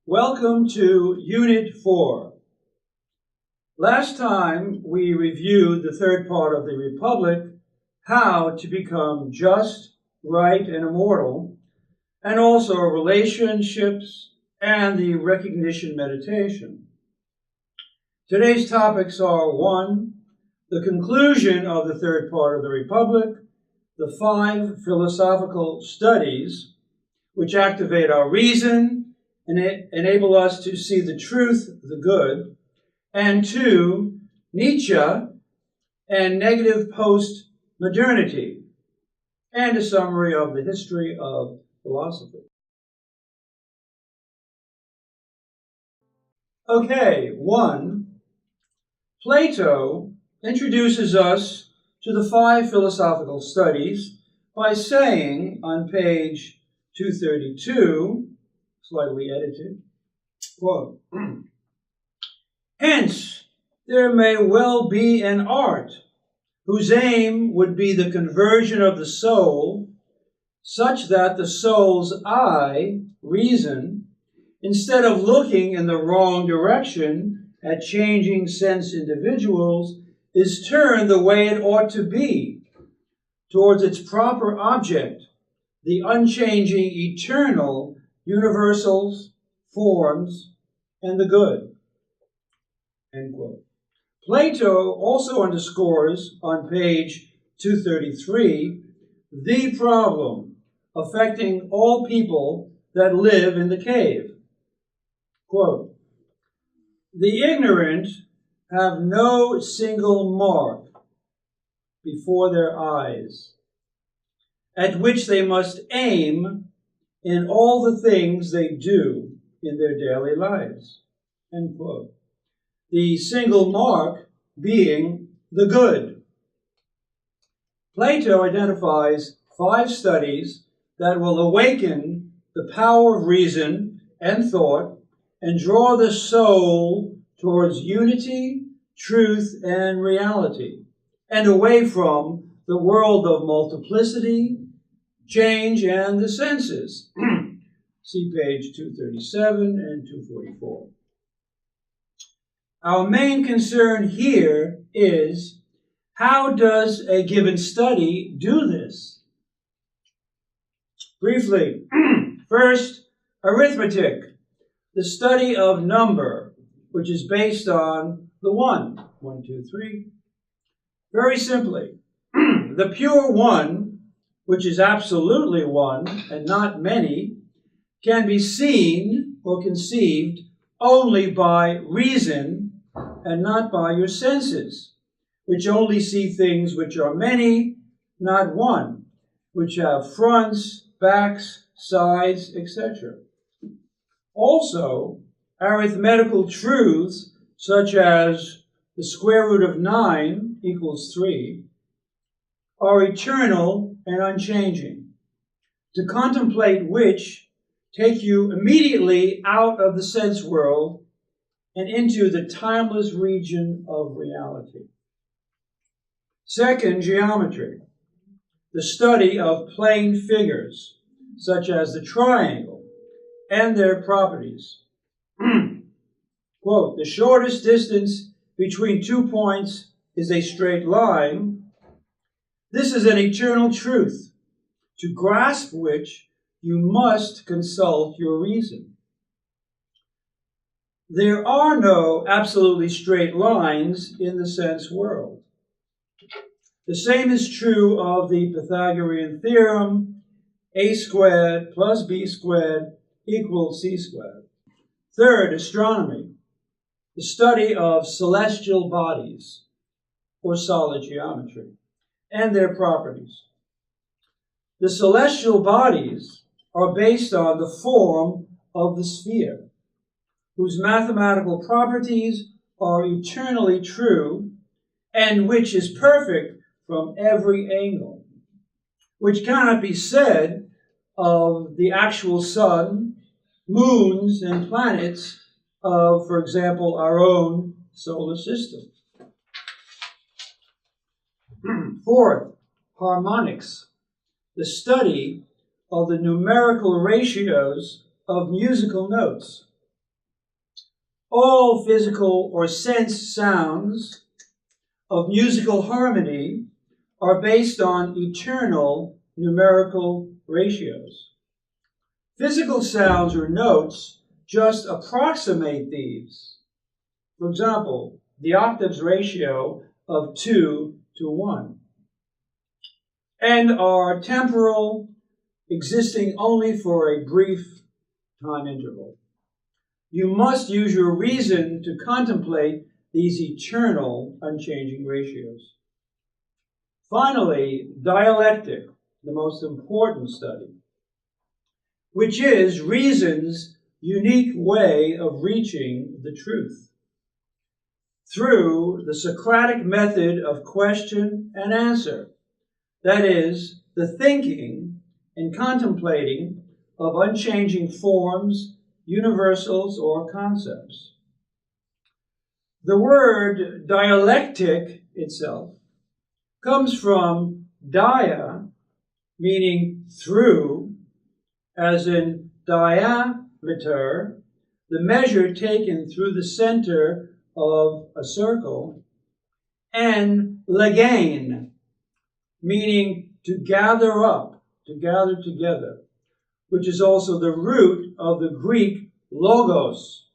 Welcome to Unit 4. Last time we reviewed the third part of the Republic, how to become just, right, and immortal, and also relationships and the recognition meditation. Today's topics are 1. The conclusion of the third part of the Republic, the 5 philosophical studies which activate our reason and enable us to see the truth, the good, and 2, Nietzsche and Negative Postmodernity, and a summary of the history of philosophy. Okay, 1. Plato introduces us to the 5 philosophical studies by saying on page 232, slightly edited, quote, "Hence, there may well be an art whose aim would be the conversion of the soul, such that the soul's I, reason, instead of looking in the wrong direction at changing sense individuals, is turned the way it ought to be, towards its proper object, the unchanging, eternal universals, forms, and the good." End quote. Plato also underscores on page 233 the problem affecting all people that live in the cave. Quote, "The ignorant have no single mark before their eyes, at which they must aim in all the things they do in their daily lives." End quote. The single mark being the good. Plato identifies 5 studies that will awaken the power of reason and thought and draw the soul towards unity, truth, and reality, and away from the world of multiplicity, change, and the senses. See page 237 and 244. Our main concern here is, how does a given study do this? Briefly, first, arithmetic, the study of number, which is based on the 1, 1, 2, 3. Very simply, the pure 1, which is absolutely 1 and not many, can be seen or conceived only by reason and not by your senses, which only see things which are many, not 1, which have fronts, backs, sides, etc. Also, arithmetical truths such as the square root of 9 equals 3 are eternal and unchanging, to contemplate which take you immediately out of the sense world and into the timeless region of reality. Second, geometry, the study of plane figures, such as the triangle and their properties. Quote, "The shortest distance between 2 points is a straight line. This is an eternal truth, to grasp which you must consult your reason. There are no absolutely straight lines in the sense world. The same is true of the Pythagorean theorem, a squared plus b squared equals c squared. Third, astronomy, the study of celestial bodies, or solid geometry, and their properties. The celestial bodies are based on the form of the sphere, whose mathematical properties are eternally true, and which is perfect from every angle, which cannot be said of the actual sun, moons, and planets of, for example, our own solar system. Fourth, harmonics, the study of the numerical ratios of musical notes, all physical or sense sounds of musical harmony are based on eternal numerical ratios. Physical sounds or notes just approximate these. For example, the octaves ratio of 2 to 1, and are temporal, existing only for a brief time interval. You must use your reason to contemplate these eternal, unchanging ratios. Finally, dialectic, the most important study, which is reason's unique way of reaching the truth through the Socratic method of question and answer, that is, the thinking and contemplating of unchanging forms, universals, or concepts. The word dialectic itself comes from dia, meaning through, as in diameter, the measure taken through the center of a circle, and legein, meaning to gather up, to gather together, which is also the root of the Greek logos,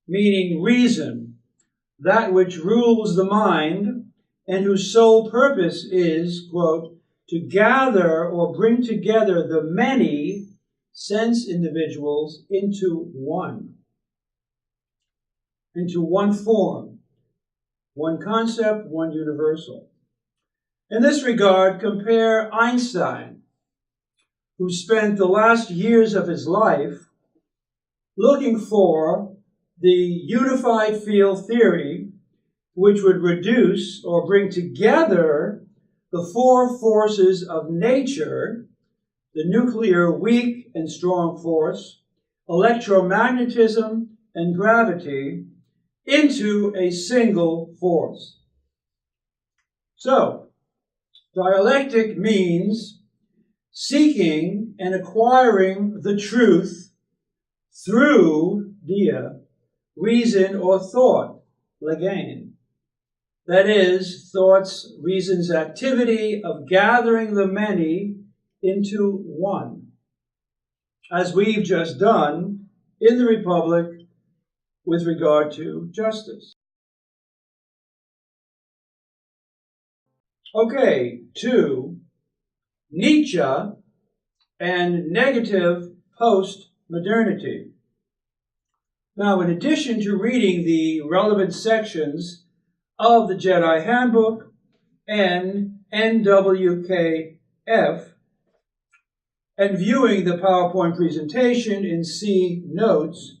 meaning reason, that which rules the mind, and whose sole purpose is, quote, to gather or bring together the many sense individuals into one form, one concept, one universal. In this regard, compare Einstein, who spent the last years of his life looking for the unified field theory which would reduce or bring together the four forces of nature, the nuclear weak and strong force, electromagnetism, and gravity, into a single force. So, dialectic means seeking and acquiring the truth through dia, reason or thought, legein. That is, thought's, reason's activity of gathering the many into one, as we've just done in the Republic with regard to justice. Okay, 2, Nietzsche and Negative Postmodernity. Now, in addition to reading the relevant sections of the Jedi Handbook and NWKF, and viewing the PowerPoint presentation in C Notes,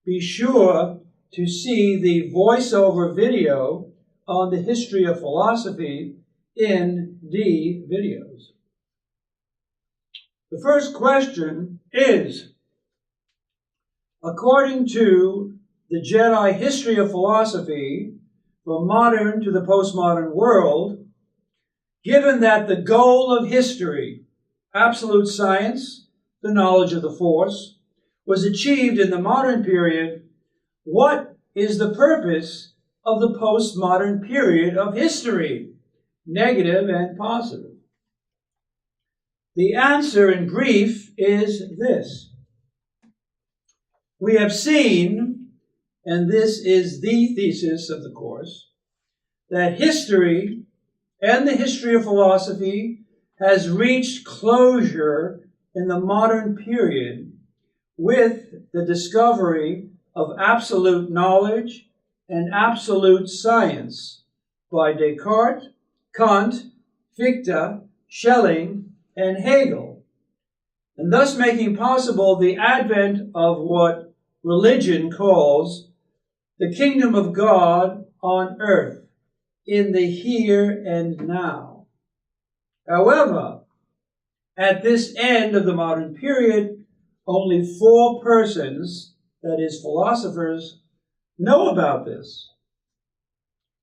be sure to see the voiceover video on the history of philosophy in D videos. The first question is, according to the Jedi history of philosophy, from modern to the postmodern world, given that the goal of history, absolute science, the knowledge of the Force, was achieved in the modern period, what is the purpose of the postmodern period of history, negative and positive? The answer in brief is this. We have seen, and this is the thesis of the course, that history and the history of philosophy has reached closure in the modern period with the discovery of absolute knowledge and absolute science by Descartes, Kant, Fichte, Schelling, and Hegel, and thus making possible the advent of what religion calls the kingdom of God on earth, in the here and now. However, at this end of the modern period, only 4 persons, that is, philosophers, know about this.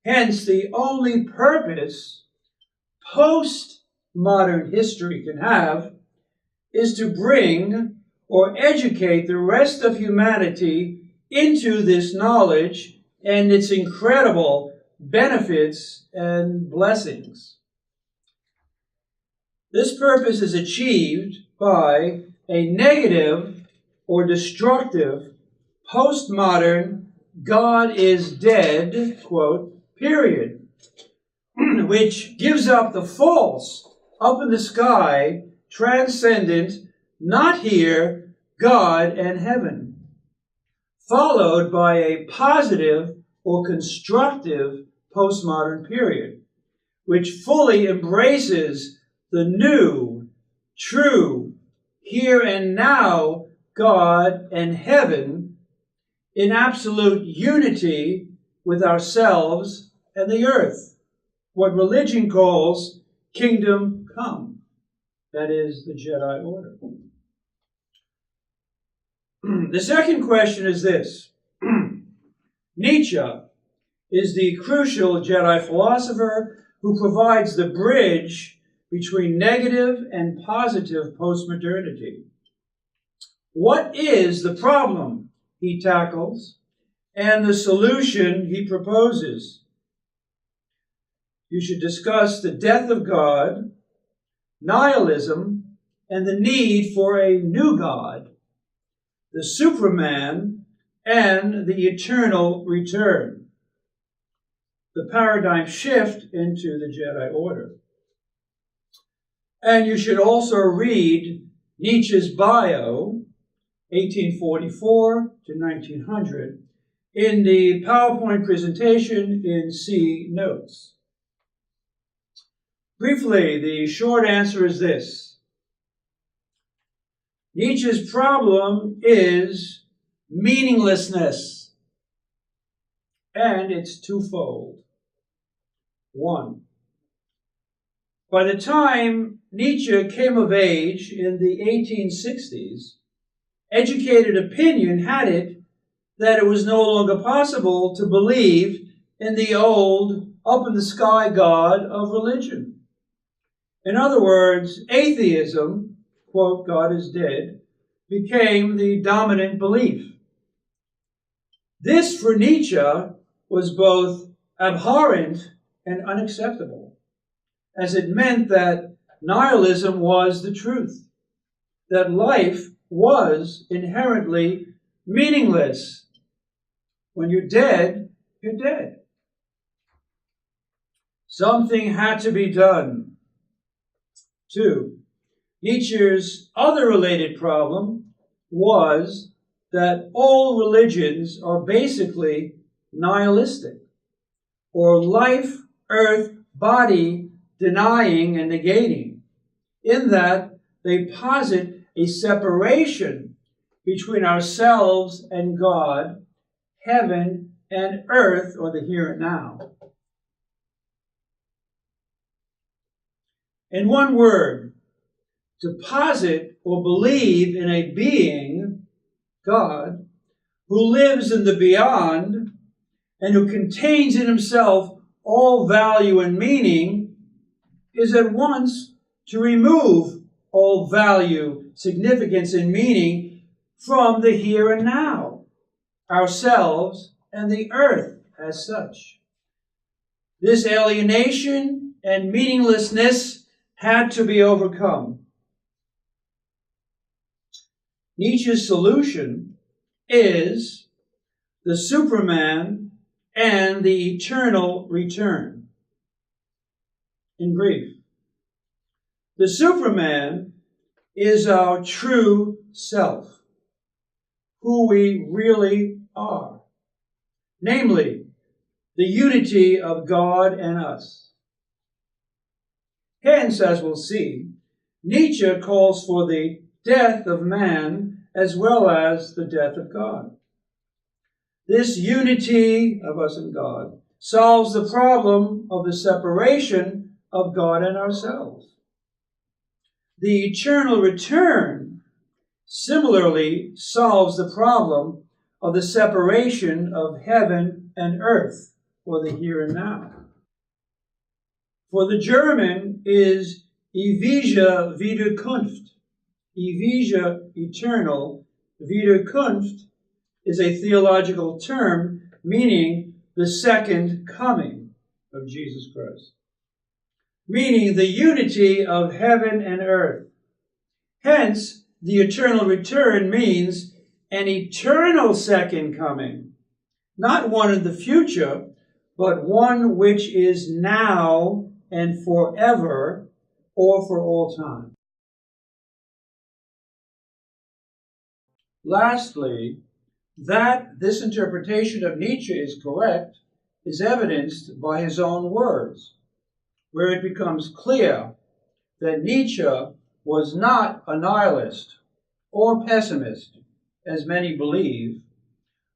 Hence, the only purpose postmodern history can have is to bring or educate the rest of humanity into this knowledge and its incredible benefits and blessings. This purpose is achieved by a negative or destructive postmodern God is dead, quote, period, which gives up the false, up in the sky, transcendent, not here, God and heaven, followed by a positive or constructive postmodern period, which fully embraces the new, true, here and now God and heaven in absolute unity with ourselves and the earth, what religion calls kingdom come. That is the Jedi order. The second question is this. Nietzsche is the crucial Jedi philosopher who provides the bridge between negative and positive postmodernity. What is the problem he tackles and the solution he proposes? You should discuss the death of God, nihilism, and the need for a new God, the Superman, and the eternal return, the paradigm shift into the Jedi Order. And you should also read Nietzsche's bio, 1844 to 1900, in the PowerPoint presentation in C Notes. Briefly, the short answer is this. Nietzsche's problem is meaninglessness, and it's twofold. One, by the time Nietzsche came of age in the 1860s, educated opinion had it that it was no longer possible to believe in the old, up-in-the-sky God of religion. In other words, atheism, quote, God is dead, became the dominant belief. This, for Nietzsche, was both abhorrent and unacceptable, as it meant that nihilism was the truth, that life was inherently meaningless. When you're dead, you're dead. Something had to be done. 2, Nietzsche's other related problem was that all religions are basically nihilistic, or life, earth, body denying and negating, in that they posit a separation between ourselves and God, heaven and earth, or the here and now. In one word, to posit or believe in a being, God, who lives in the beyond and who contains in himself all value and meaning, is at once to remove all value, significance, and meaning from the here and now, ourselves and the earth as such. This alienation and meaninglessness had to be overcome. Nietzsche's solution is the Superman and the eternal return. In brief, the Superman is our true self, who we really are, namely, the unity of God and us. Hence, as we'll see, Nietzsche calls for the death of man as well as the death of God. This unity of us and God solves the problem of the separation of God and ourselves. The eternal return similarly solves the problem of the separation of heaven and earth, or the here and now. For the German is ewige Wiederkunft. Ewige, eternal, Wiederkunft is a theological term meaning the second coming of Jesus Christ, meaning the unity of heaven and earth. Hence, the eternal return means an eternal second coming, not one in the future, but one which is now and forever or for all time. Lastly, that this interpretation of Nietzsche is correct is evidenced by his own words, where it becomes clear that Nietzsche was not a nihilist or pessimist, as many believe,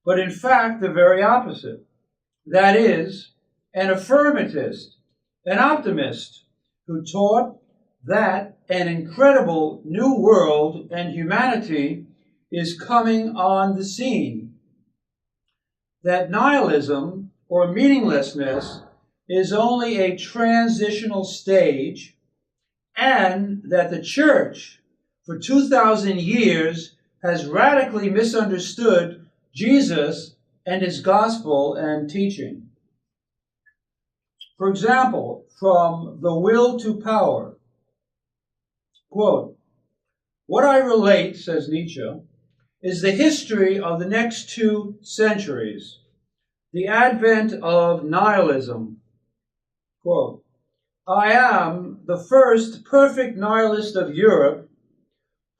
but in fact the very opposite. That is, an affirmatist, an optimist, who taught that an incredible new world and humanity is coming on the scene, that nihilism or meaninglessness is only a transitional stage, and that the church for 2,000 years has radically misunderstood Jesus and his gospel and teaching. For example, from The Will to Power, quote, "What I relate," says Nietzsche, "is the history of the next 2 centuries, the advent of nihilism." Quote, "I am the first perfect nihilist of Europe,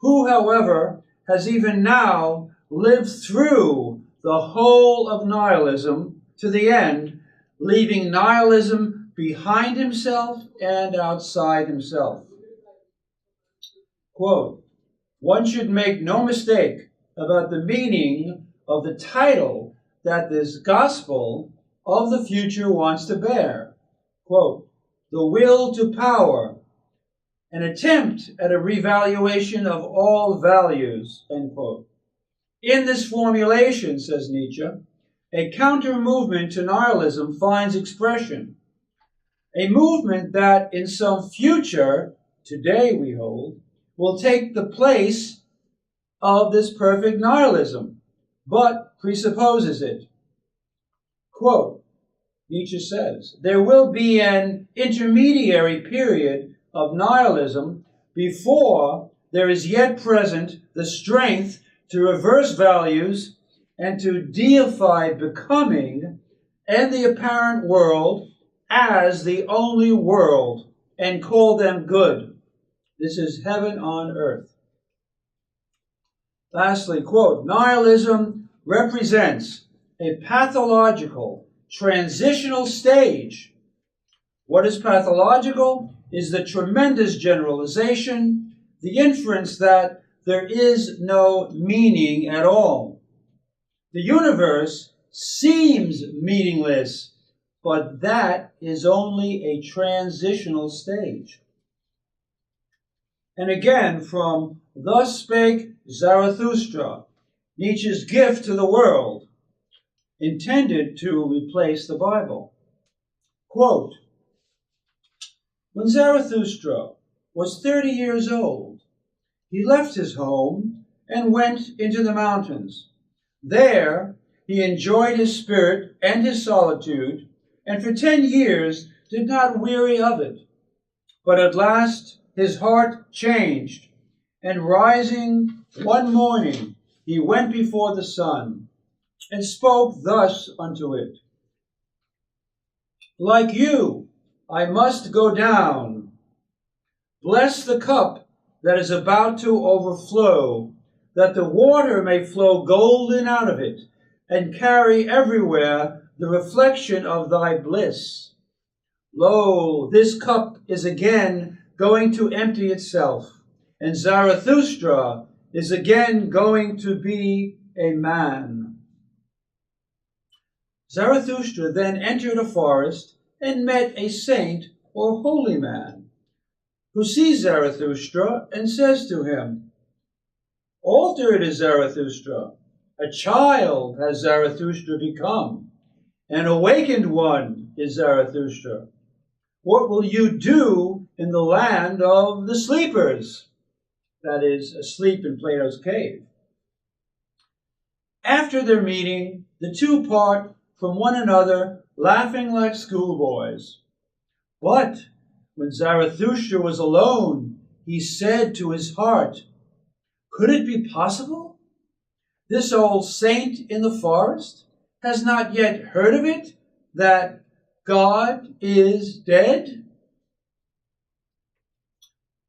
who, however, has even now lived through the whole of nihilism to the end, leaving nihilism behind himself and outside himself." Quote, "One should make no mistake about the meaning of the title that this gospel of the future wants to bear. Quote, The Will to Power, an attempt at a revaluation of all values," end quote. In this formulation, says Nietzsche, a counter-movement to nihilism finds expression, a movement that in some future, today we hold, will take the place of this perfect nihilism, but presupposes it. Quote, Nietzsche says, "There will be an intermediary period of nihilism before there is yet present the strength to reverse values and to deify becoming and the apparent world as the only world and call them good. This is heaven on earth." Lastly, quote, "Nihilism represents a pathological, transitional stage. What is pathological is the tremendous generalization, the inference that there is no meaning at all. The universe seems meaningless, but that is only a transitional stage." And again, from Thus Spake Zarathustra, Nietzsche's gift to the world, intended to replace the Bible. Quote, "When Zarathustra was 30 years old, he left his home and went into the mountains. There he enjoyed his spirit and his solitude, and for 10 years did not weary of it. But at last his heart changed, and rising one morning he went before the sun, and spoke thus unto it, Like you, I must go down. Bless the cup that is about to overflow, that the water may flow golden out of it, and carry everywhere the reflection of thy bliss. Lo, this cup is again going to empty itself, and Zarathustra is again going to be a man." Zarathustra then entered a forest and met a saint or holy man, who sees Zarathustra and says to him, "Altered is Zarathustra, a child has Zarathustra become, an awakened one is Zarathustra. What will you do in the land of the sleepers?" That is, asleep in Plato's cave. After their meeting, the two part from one another, laughing like schoolboys. But when Zarathustra was alone, he said to his heart, "Could it be possible? This old saint in the forest has not yet heard of it, that God is dead?"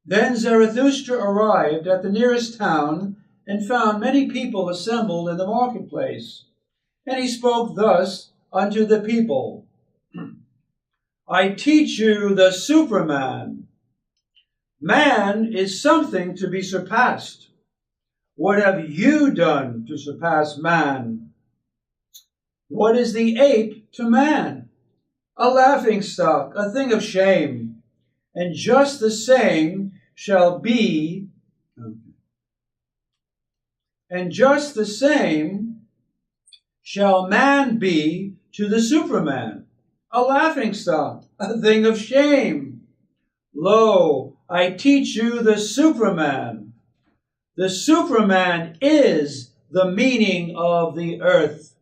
Then Zarathustra arrived at the nearest town and found many people assembled in the marketplace. And he spoke thus unto the people, "I teach you the Superman. Man is something to be surpassed. What have you done to surpass man? What is the ape to man? A laughingstock, a thing of shame. And just the same shall be, and just the same shall man be to the Superman, a laughingstock, a thing of shame. Lo, I teach you the Superman. The Superman is the meaning of the earth.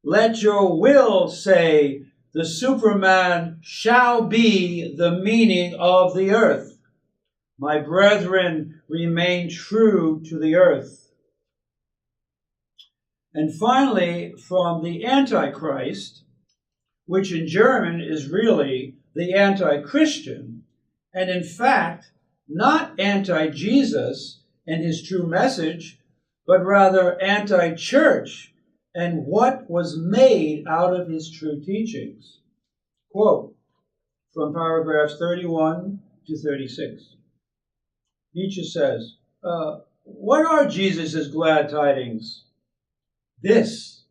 Let your will say, the Superman shall be the meaning of the earth. My brethren, remain true to the earth." And finally, from the Antichrist, which in German is really the anti-Christian, and in fact not anti-Jesus and his true message, but rather anti-church and what was made out of his true teachings. Quote from paragraphs 31 to 36. Nietzsche says, what are Jesus' glad tidings? This: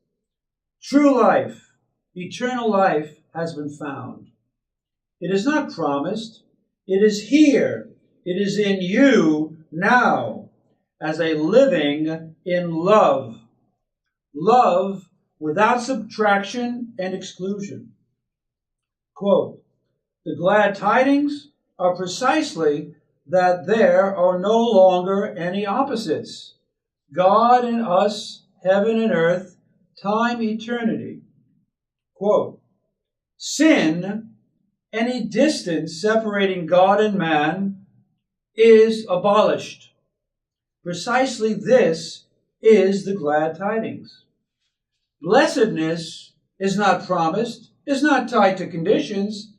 true life, eternal life has been found. It is not promised. It is here. It is in you now, as a living in love. Love without subtraction and exclusion. Quote, the glad tidings are precisely that there are no longer any opposites. God and us, heaven and earth, time, eternity. Quote, sin, any distance separating God and man, is abolished. Precisely this is the glad tidings. Blessedness is not promised, is not tied to conditions.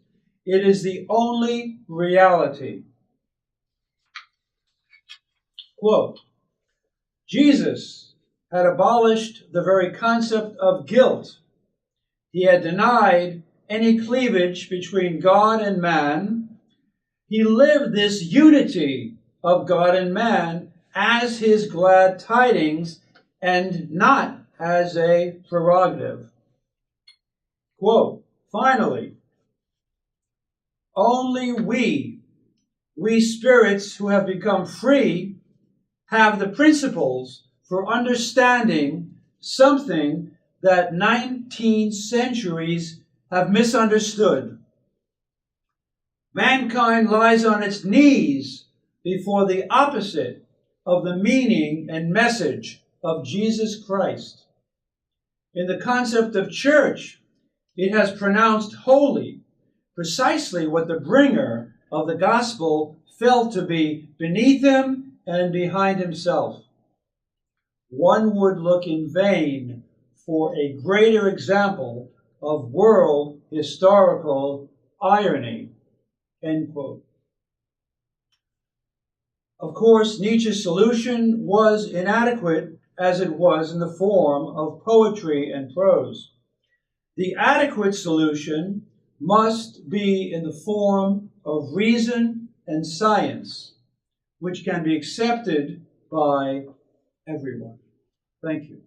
It is the only reality. Quote, Jesus had abolished the very concept of guilt. He had denied any cleavage between God and man. He lived this unity of God and man as his glad tidings and not as a prerogative. Quote, finally, only we spirits who have become free, have the principles for understanding something that 19 centuries have misunderstood. Mankind lies on its knees before the opposite of the meaning and message of Jesus Christ. In the concept of church, it has pronounced holy precisely what the bringer of the gospel felt to be beneath him and behind himself. One would look in vain for a greater example of world historical irony. End quote. Of course, Nietzsche's solution was inadequate as it was in the form of poetry and prose. The adequate solution must be in the form of reason and science, which can be accepted by everyone. Thank you.